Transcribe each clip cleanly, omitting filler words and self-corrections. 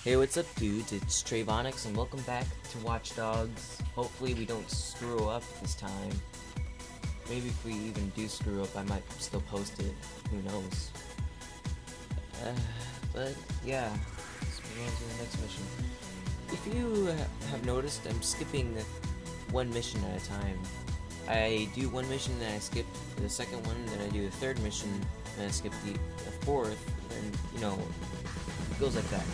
Hey, what's up, dudes? It's Trayvonix, and welcome back to Watch Dogs. Hopefully, we don't screw up this time. Maybe if we even do screw up, I might still post it. Who knows? But yeah, let's move on to the next mission. If you have noticed, I'm skipping one mission at a time. I do one mission, then I skip the second one, then I do the third mission, then I skip the fourth, and it goes like that.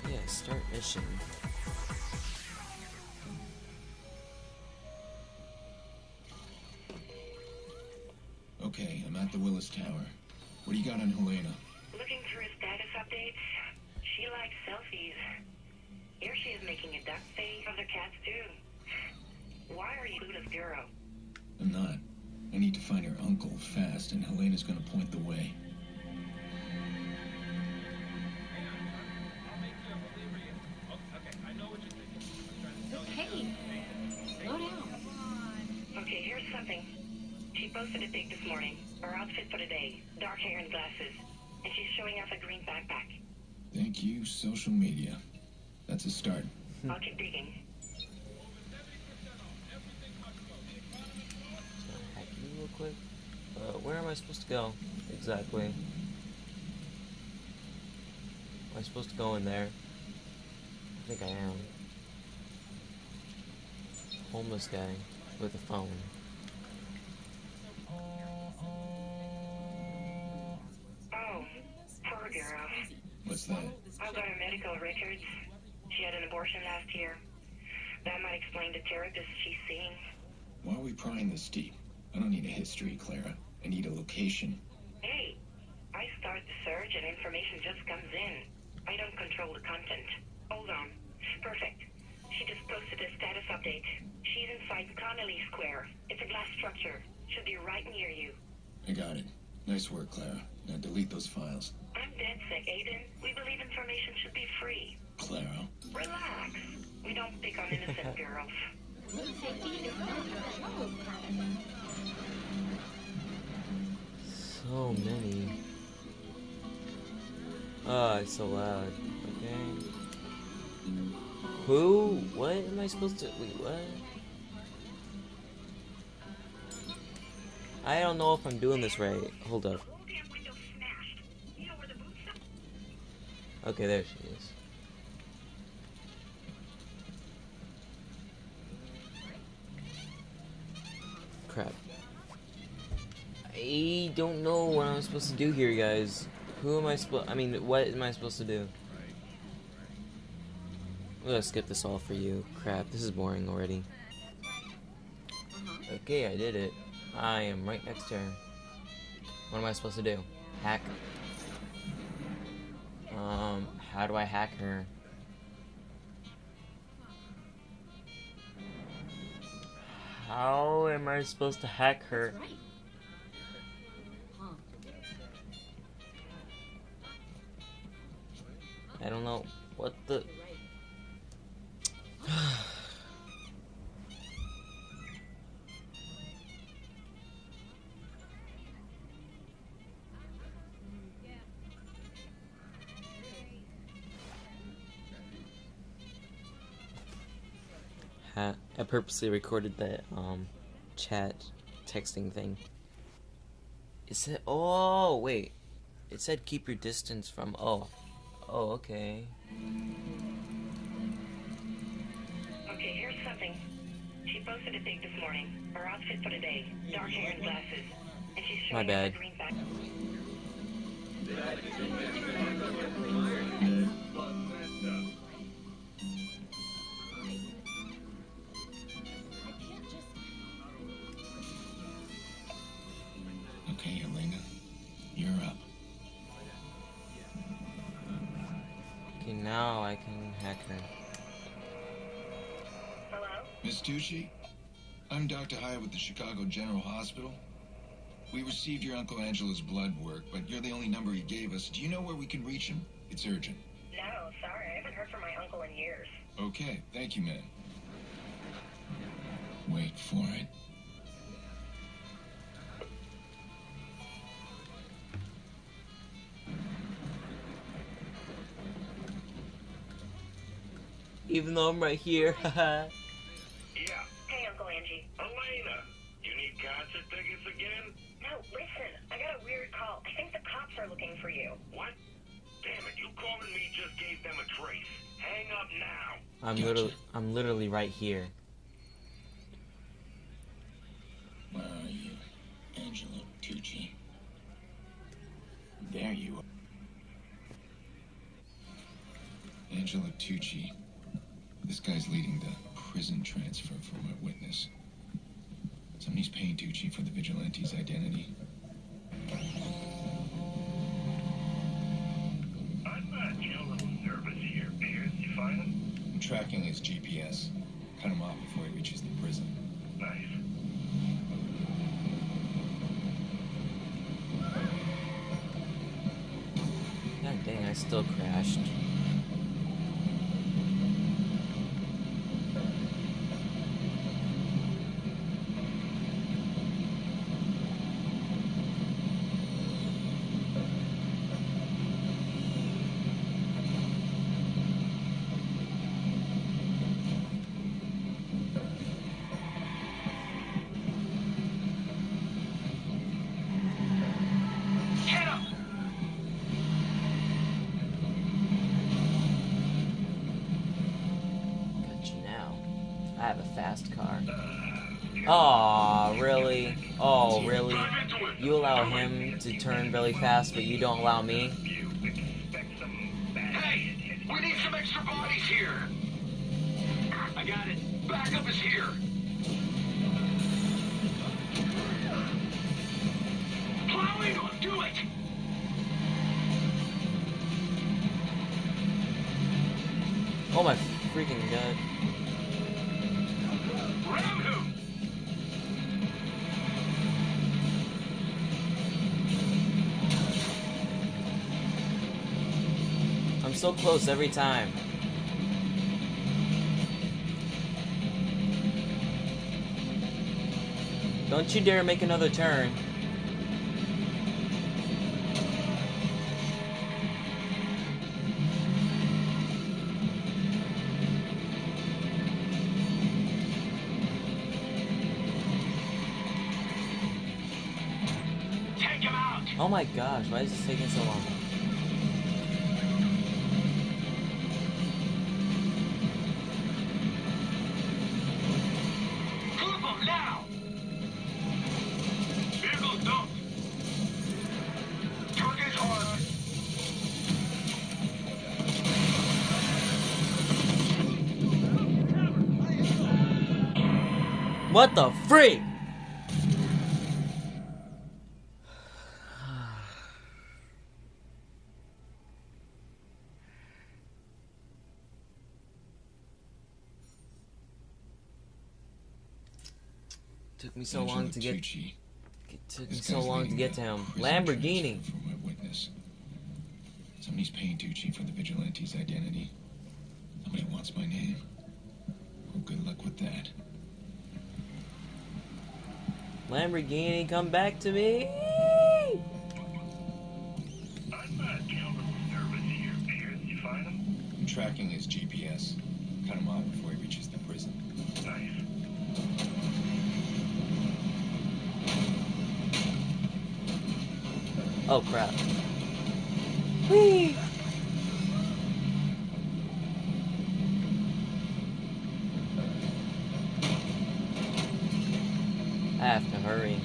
Yeah, start mission. Okay, I'm at the Willis Tower. What do you got on Helena? Looking through her status updates. She likes selfies. Here she is making a duck face. Other cats too. Why are you Luda's bureau? I'm not. I need to find her uncle fast, and Helena's gonna point the way. Hey, slow down. Okay, here's something. She posted a pic this morning. Her outfit for the day. Dark hair and glasses. And she's showing off a green backpack. Thank you, social media. That's a start. I'll keep digging. Hack you real quick. Where am I supposed to go? Exactly. Am I supposed to go in there? I think I am. Homeless guy with a phone. Oh, poor girl. What's that? I've got her medical records. She had an abortion last year. That might explain the therapists she's seeing. Why are we prying this deep? I don't need a history, Clara. I need a location. Hey, I start the search and information just comes in. I don't control the content. Hold on. Perfect. She just posted a status update. She's inside Connolly Square. It's a glass structure. Should be right near you. I got it. Nice work, Clara. Now delete those files. I'm dead sick, Aiden. We believe information should be free. Clara. Relax. We don't pick on innocent girls. So many. Oh, it's so loud. Okay. Who? What am I supposed to... Wait, what? I don't know if I'm doing this right. Hold up. Okay, there she is. Crap. I don't know what I'm supposed to do here, guys. Who am I supposed... I mean, what am I supposed to do? I'm gonna skip this all for you. Crap, this is boring already. Okay, I did it. I am right next to her. What am I supposed to do? Hack? How do I hack her? How am I supposed to hack her? I don't know. What the... I purposely recorded that chat texting thing. It said, oh wait, it said keep your distance from. Oh, okay. Okay, here's something. She posted a pic this morning. Her outfit for the day. Dark hair and glasses. And she's My showing bad. her green back. Okay, Elena, you're up. Okay, now I can hack her. Hello? Miss Tucci, I'm Dr. Hyatt with the Chicago General Hospital. We received your Uncle Angela's blood work, but you're the only number he gave us. Do you know where we can reach him? It's urgent. No, sorry. I haven't heard from my uncle in years. Okay, thank you, ma'am. Wait for it. Even though I'm right here, haha. Yeah, Hey, Uncle Angie. Elena, you need concert tickets again? No, listen. I got a weird call. I think the cops are looking for you. What? Damn it, you calling me just gave them a trace. Hang up now. I'm literally right here. Where are you, Angela Tucci? There you are. Angela Tucci. This guy's leading the prison transfer for my witness. Somebody's paying Tucci for the vigilante's identity. I'm a little nervous here, Pierce. You find him? I'm tracking his GPS. Cut him off before he reaches the prison. Nice. God dang, I still crashed. Get him! Got you now. I have a fast car. Aw, really? Oh, really? Drive into it. You allow him to turn really fast, but you don't allow me? You expect some bad Hey! We need some extra bodies here! I got it. Backup is here! Plowing! Do it! Oh my freaking god. Ram him! I'm so close every time. Don't you dare make another turn. Take him out! Oh my gosh, why is this taking so long? Clip him now! Vehicle dumped! Target hard! What the freak? Took me so long to get. Tucci. It took me This so guy's long to leading get the to him. prison Lamborghini. transfer for my witness. Somebody's paying Tucci for the vigilante's identity. Somebody wants my name. Well, good luck with that. Lamborghini, come back to me. I'm a little nervous here, Pierce. You find him? I'm tracking his GPS. Cut him off before he reaches the prison. Nice. Oh crap. Whee! I have to hurry.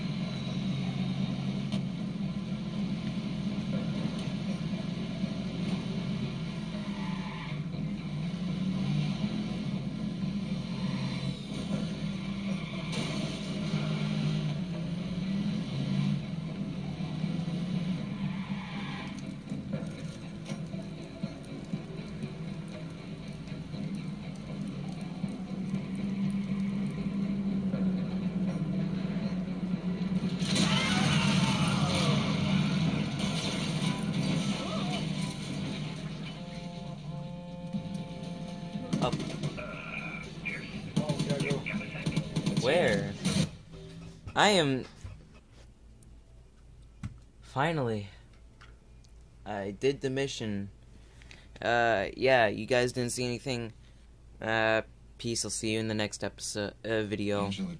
Up. Where? I am... Finally. I did the mission. Yeah, you guys didn't see anything. Peace, I'll see you in the next episode, video. Angela